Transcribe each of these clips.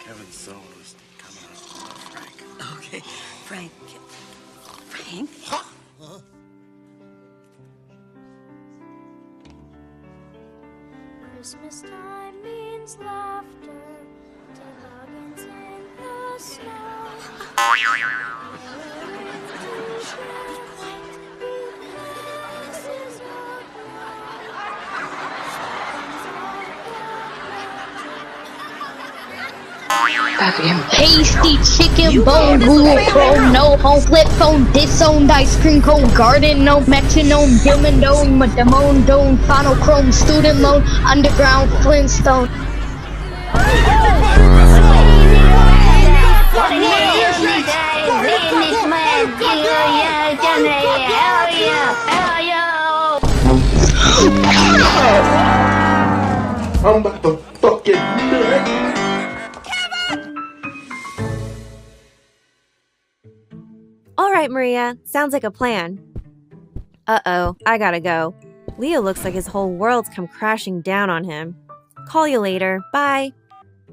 Kevin's solo is coming up, Frank. Okay, Frank. Frank? Huh? Christmas time means laughter, toboggans in the snow. Pasty chicken bone, Google Chrome, no home flip phone, disowned ice cream cone, garden no metronome, dimmadome, madamone dome, final chrome, student loan, underground Flintstone. I'm about to fucking nut. All right, Maria. Sounds like a plan. Uh-oh, I gotta go. Leo looks like his whole world's come crashing down on him. Call you later. Bye.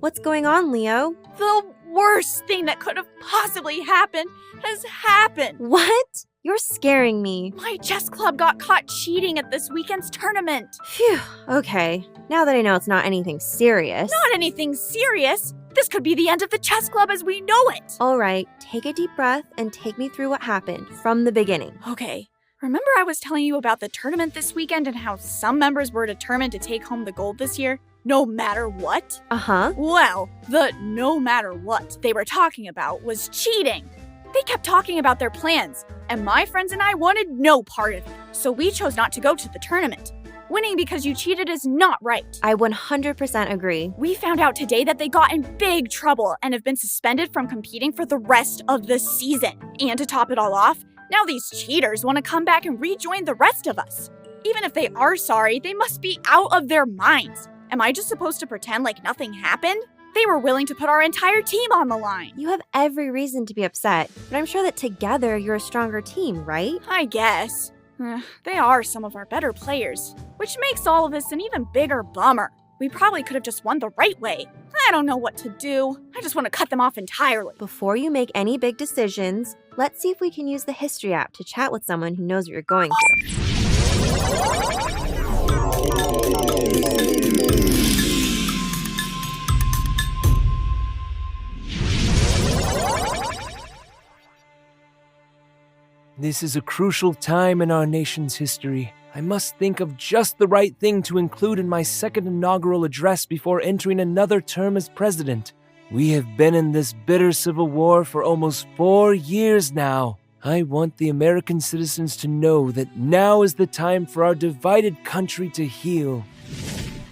What's going on, Leo? The worst thing that could have possibly happened has happened. What? You're scaring me. My chess club got caught cheating at this weekend's tournament. Phew, okay. Now that I know it's not anything serious. Not anything serious. This could be the end of the chess club as we know it. All right, take a deep breath and take me through what happened from the beginning. Okay. Remember I was telling you about the tournament this weekend and how some members were determined to take home the gold this year, no matter what? Uh-huh. Well, the no matter what they were talking about was cheating. They kept talking about their plans, and my friends and I wanted no part of it, so we chose not to go to the tournament. Winning because you cheated is not right. I 100% agree. We found out today that they got in big trouble and have been suspended from competing for the rest of the season. And to top it all off, now these cheaters want to come back and rejoin the rest of us. Even if they are sorry, they must be out of their minds. Am I just supposed to pretend like nothing happened? They were willing to put our entire team on the line. You have every reason to be upset, but I'm sure that together you're a stronger team, right? I guess. They are some of our better players, which makes all of this an even bigger bummer. We probably could have just won the right way. I don't know what to do. I just want to cut them off entirely. Before you make any big decisions, let's see if we can use the History app to chat with someone who knows what you're going through. This is a crucial time in our nation's history. I must think of just the right thing to include in my second inaugural address before entering another term as president. We have been in this bitter civil war for almost 4 years now. I want the American citizens to know that now is the time for our divided country to heal.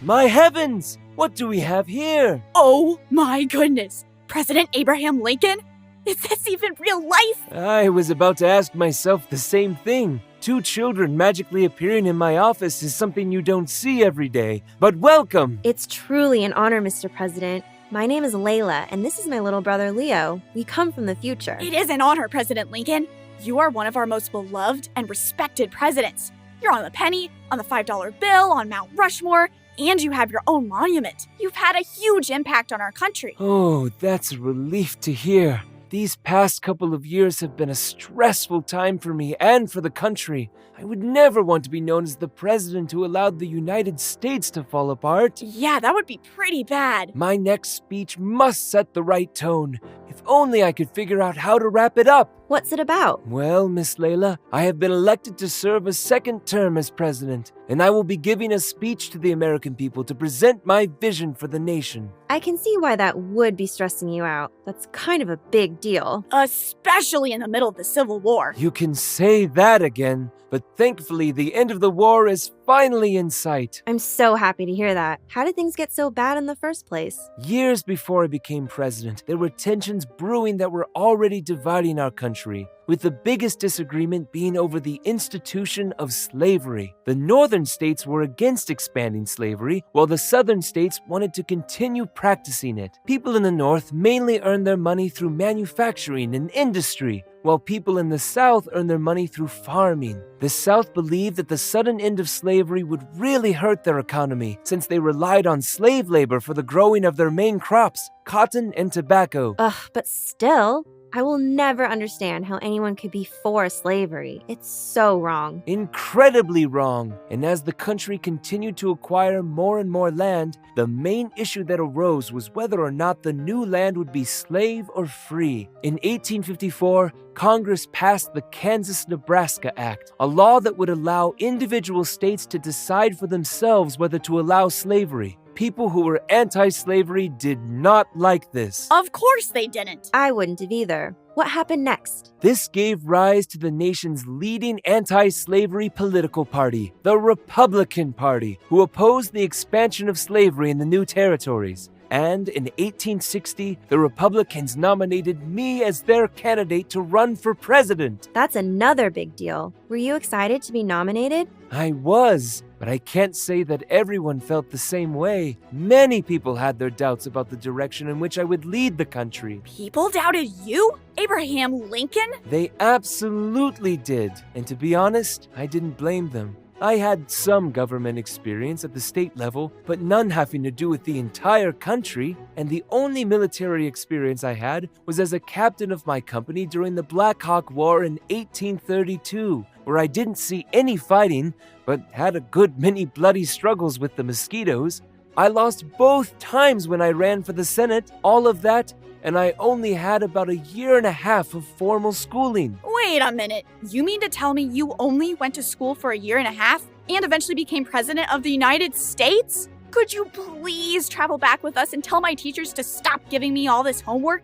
My heavens! What do we have here? Oh my goodness! President Abraham Lincoln? Is this even real life? I was about to ask myself the same thing. 2 children magically appearing in my office is something you don't see every day. But welcome! It's truly an honor, Mr. President. My name is Layla, and this is my little brother, Leo. We come from the future. It is an honor, President Lincoln. You are one of our most beloved and respected presidents. You're on the penny, on the $5 bill, on Mount Rushmore, and you have your own monument. You've had a huge impact on our country. Oh, that's a relief to hear. These past couple of years have been a stressful time for me and for the country. I would never want to be known as the president who allowed the United States to fall apart. Yeah, that would be pretty bad. My next speech must set the right tone. If only I could figure out how to wrap it up. What's it about? Well, Miss Layla, I have been elected to serve a second term as president, and I will be giving a speech to the American people to present my vision for the nation. I can see why that would be stressing you out. That's kind of a big deal. Especially in the middle of the Civil War. You can say that again, but thankfully the end of the war is finally in sight. I'm so happy to hear that. How did things get so bad in the first place? Years before I became president, there were tensions brewing that were already dividing our country. country, with the biggest disagreement being over the institution of slavery. The northern states were against expanding slavery, while the southern states wanted to continue practicing it. People in the north mainly earned their money through manufacturing and industry, while people in the South earned their money through farming. The South believed that the sudden end of slavery would really hurt their economy, since they relied on slave labor for the growing of their main crops, cotton and tobacco. Ugh, but still, I will never understand how anyone could be for slavery. It's so wrong. Incredibly wrong. And as the country continued to acquire more and more land, the main issue that arose was whether or not the new land would be slave or free. In 1854, Congress passed the Kansas-Nebraska Act, a law that would allow individual states to decide for themselves whether to allow slavery. People who were anti-slavery did not like this. Of course they didn't. I wouldn't have either. What happened next? This gave rise to the nation's leading anti-slavery political party, the Republican Party, who opposed the expansion of slavery in the new territories. And in 1860, the Republicans nominated me as their candidate to run for president. That's another big deal. Were you excited to be nominated? I was, but I can't say that everyone felt the same way. Many people had their doubts about the direction in which I would lead the country. People doubted you? Abraham Lincoln? They absolutely did. And to be honest, I didn't blame them. I had some government experience at the state level, but none having to do with the entire country, and the only military experience I had was as a captain of my company during the Black Hawk War in 1832, where I didn't see any fighting, but had a good many bloody struggles with the mosquitoes. I lost both times when I ran for the Senate, all of that, and I only had about a year and a half of formal schooling. Wait a minute. You mean to tell me you only went to school for a year and a half and eventually became president of the United States? Could you please travel back with us and tell my teachers to stop giving me all this homework?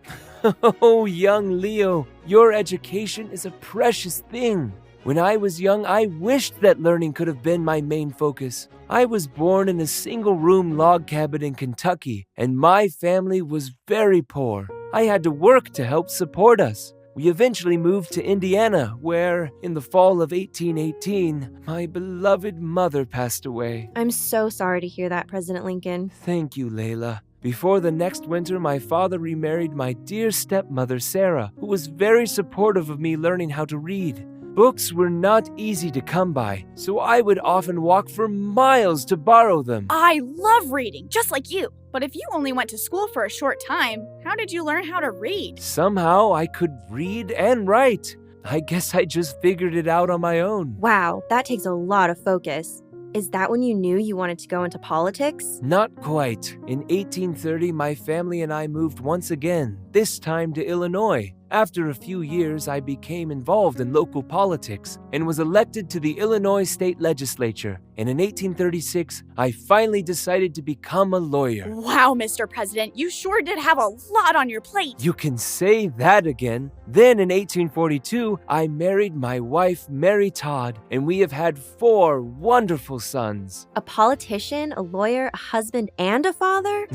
Oh, young Leo, your education is a precious thing. When I was young, I wished that learning could have been my main focus. I was born in a single-room log cabin in Kentucky, and my family was very poor. I had to work to help support us. We eventually moved to Indiana, where, in the fall of 1818, my beloved mother passed away. I'm so sorry to hear that, President Lincoln. Thank you, Layla. Before the next winter, my father remarried my dear stepmother, Sarah, who was very supportive of me learning how to read. Books were not easy to come by, so I would often walk for miles to borrow them. I love reading, just like you. But if you only went to school for a short time, how did you learn how to read? Somehow I could read and write. I guess I just figured it out on my own. Wow, that takes a lot of focus. Is that when you knew you wanted to go into politics? Not quite. In 1830, my family and I moved once again, this time to Illinois. After a few years, I became involved in local politics and was elected to the Illinois State Legislature. And in 1836, I finally decided to become a lawyer. Wow, Mr. President, you sure did have a lot on your plate. You can say that again. Then in 1842, I married my wife, Mary Todd, and we have had 4 wonderful sons. A politician, a lawyer, a husband, and a father?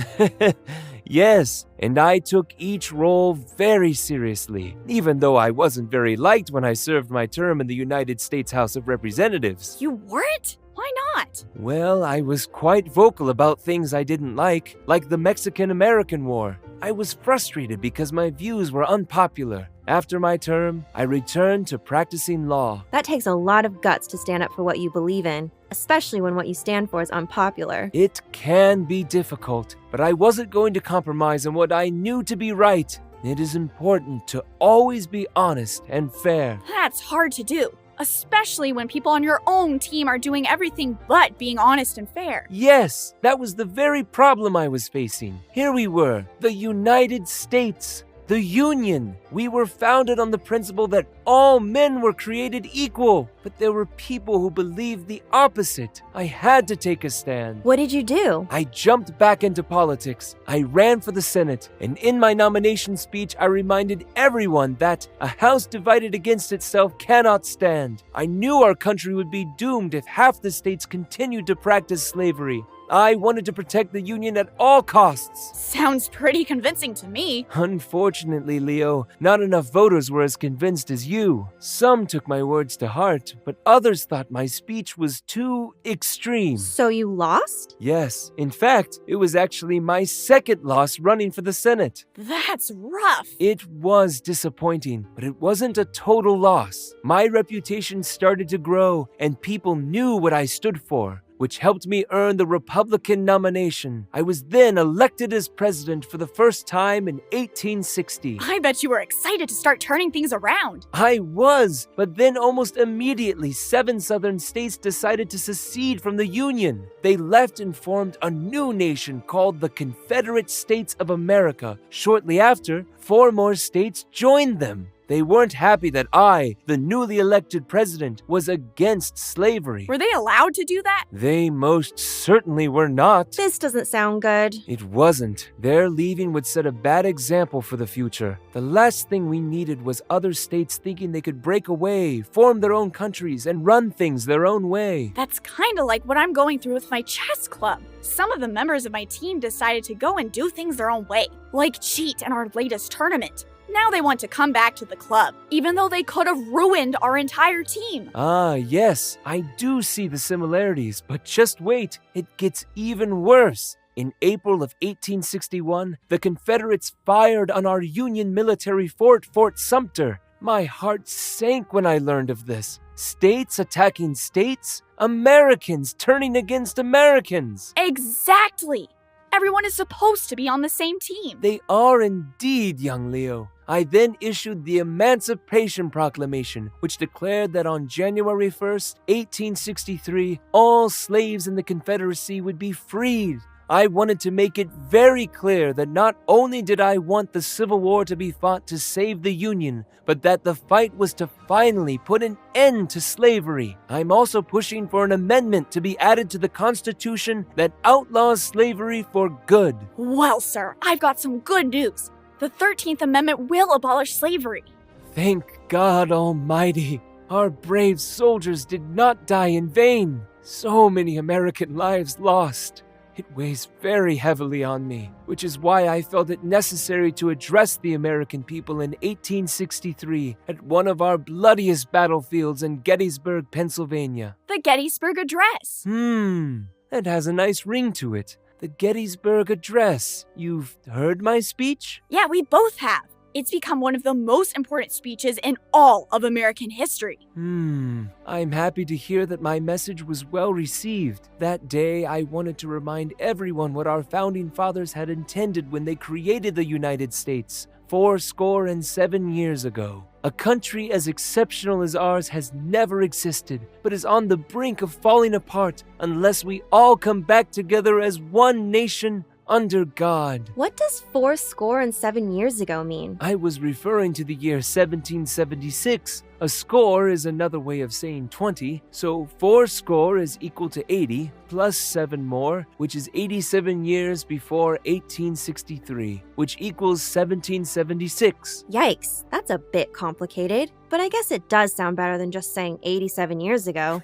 Yes, and I took each role very seriously, even though I wasn't very liked when I served my term in the United States House of Representatives. You weren't? Why not? Well, I was quite vocal about things I didn't like the Mexican-American War. I was frustrated because my views were unpopular. After my term, I returned to practicing law. That takes a lot of guts to stand up for what you believe in, especially when what you stand for is unpopular. It can be difficult, but I wasn't going to compromise on what I knew to be right. It is important to always be honest and fair. That's hard to do, especially when people on your own team are doing everything but being honest and fair. Yes, that was the very problem I was facing. Here we were, the United States. The Union. We were founded on the principle that all men were created equal, but there were people who believed the opposite. I had to take a stand. What did you do? I jumped back into politics. I ran for the Senate, and in my nomination speech, I reminded everyone that a house divided against itself cannot stand. I knew our country would be doomed if half the states continued to practice slavery. I wanted to protect the Union at all costs. Sounds pretty convincing to me. Unfortunately, Leo, not enough voters were as convinced as you. Some took my words to heart, but others thought my speech was too extreme. So you lost? Yes, in fact, it was actually my second loss running for the Senate. That's rough. It was disappointing, but it wasn't a total loss. My reputation started to grow, and people knew what I stood for, which helped me earn the Republican nomination. I was then elected as president for the first time in 1860. I bet you were excited to start turning things around. I was, but then almost immediately 7 southern states decided to secede from the Union. They left and formed a new nation called the Confederate States of America. Shortly after, 4 more states joined them. They weren't happy that I, the newly elected president, was against slavery. Were they allowed to do that? They most certainly were not. This doesn't sound good. It wasn't. Their leaving would set a bad example for the future. The last thing we needed was other states thinking they could break away, form their own countries, and run things their own way. That's kind of like what I'm going through with my chess club. Some of the members of my team decided to go and do things their own way, like cheat in our latest tournament. Now they want to come back to the club, even though they could have ruined our entire team. Ah, yes, I do see the similarities, but just wait, it gets even worse. In April of 1861, the Confederates fired on our Union military fort, Fort Sumter. My heart sank when I learned of this. States attacking states? Americans turning against Americans. Exactly! Everyone is supposed to be on the same team. They are indeed, young Leo. I then issued the Emancipation Proclamation, which declared that on January 1st, 1863, all slaves in the Confederacy would be freed. I wanted to make it very clear that not only did I want the Civil War to be fought to save the Union, but that the fight was to finally put an end to slavery. I'm also pushing for an amendment to be added to the Constitution that outlaws slavery for good. Well, sir, I've got some good news. The 13th Amendment will abolish slavery. Thank God Almighty. Our brave soldiers did not die in vain. So many American lives lost. It weighs very heavily on me, which is why I felt it necessary to address the American people in 1863 at one of our bloodiest battlefields in Gettysburg, Pennsylvania. The Gettysburg Address. That has a nice ring to it. The Gettysburg Address. You've heard my speech? Yeah, we both have. It's become one of the most important speeches in all of American history. I'm happy to hear that my message was well received. That day, I wanted to remind everyone what our founding fathers had intended when they created the United States 77 years ago. A country as exceptional as ours has never existed, but is on the brink of falling apart unless we all come back together as one nation under God. What does 77 years ago mean? I was referring to the year 1776. A score is another way of saying 20, so 70 is equal to 80, plus 7 more, which is 87 years before 1863, which equals 1776. Yikes, that's a bit complicated, but I guess it does sound better than just saying 87 years ago.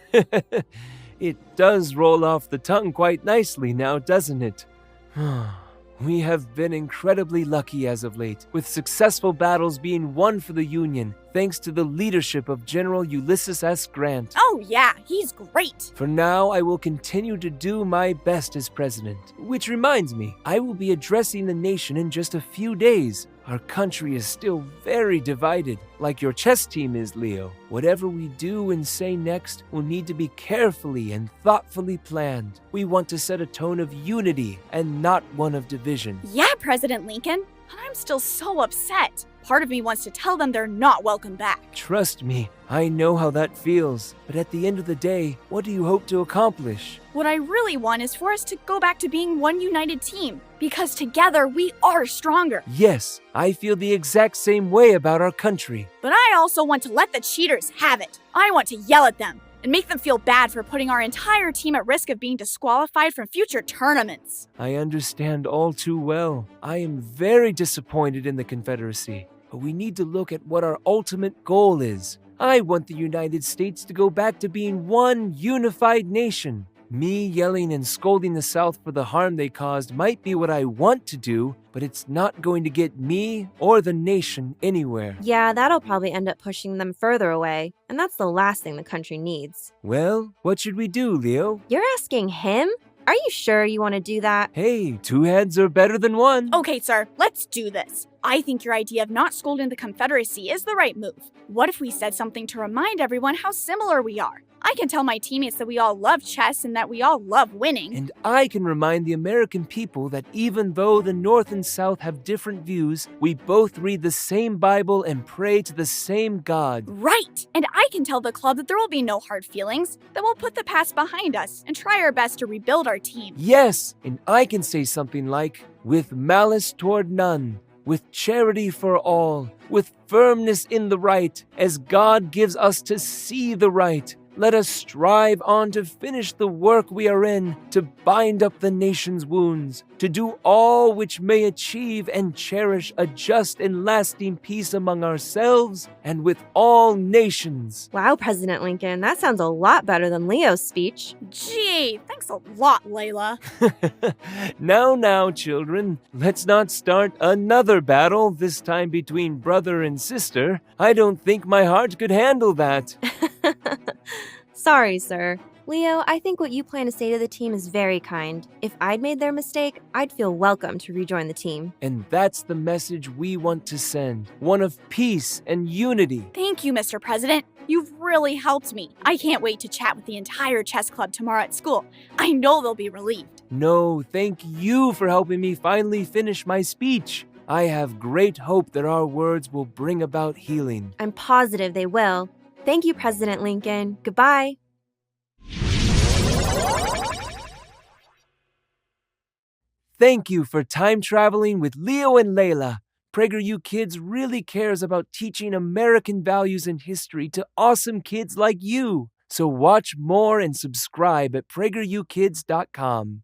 It does roll off the tongue quite nicely now, doesn't it? We have been incredibly lucky as of late, with successful battles being won for the Union, thanks to the leadership of General Ulysses S. Grant. Oh yeah, he's great. For now, I will continue to do my best as president. Which reminds me, I will be addressing the nation in just a few days. Our country is still very divided, like your chess team is, Leo. Whatever we do and say next will need to be carefully and thoughtfully planned. We want to set a tone of unity and not one of division. Yeah, President Lincoln. I'm still so upset. Part of me wants to tell them they're not welcome back. Trust me, I know how that feels. But at the end of the day, what do you hope to accomplish? What I really want is for us to go back to being one united team, because together we are stronger. Yes, I feel the exact same way about our country. But I also want to let the cheaters have it. I want to yell at them and make them feel bad for putting our entire team at risk of being disqualified from future tournaments. I understand all too well. I am very disappointed in the Confederacy, but we need to look at what our ultimate goal is. I want the United States to go back to being one unified nation. Me yelling and scolding the South for the harm they caused might be what I want to do, but it's not going to get me or the nation anywhere. Yeah, that'll probably end up pushing them further away, and that's the last thing the country needs. Well, what should we do, Leo? You're asking him? Are you sure you want to do that? Hey, two heads are better than one. Okay, sir, let's do this. I think your idea of not scolding the Confederacy is the right move. What if we said something to remind everyone how similar we are? I can tell my teammates that we all love chess and that we all love winning. And I can remind the American people that even though the North and South have different views, we both read the same Bible and pray to the same God. Right! And I can tell the club that there will be no hard feelings, that we'll put the past behind us and try our best to rebuild our team. Yes, and I can say something like, with malice toward none, with charity for all, with firmness in the right, as God gives us to see the right. Let us strive on to finish the work we are in, to bind up the nation's wounds, to do all which may achieve and cherish a just and lasting peace among ourselves and with all nations. Wow, President Lincoln, that sounds a lot better than Leo's speech. Gee, thanks a lot, Layla. Now, children, let's not start another battle, this time between brother and sister. I don't think my heart could handle that. Sorry, sir. Leo, I think what you plan to say to the team is very kind. If I'd made their mistake, I'd feel welcome to rejoin the team. And that's the message we want to send, one of peace and unity. Thank you, Mr. President. You've really helped me. I can't wait to chat with the entire chess club tomorrow at school. I know they'll be relieved. No, thank you for helping me finally finish my speech. I have great hope that our words will bring about healing. I'm positive they will. Thank you, President Lincoln. Goodbye. Thank you for time traveling with Leo and Layla. PragerU Kids really cares about teaching American values and history to awesome kids like you. So watch more and subscribe at PragerUkids.com.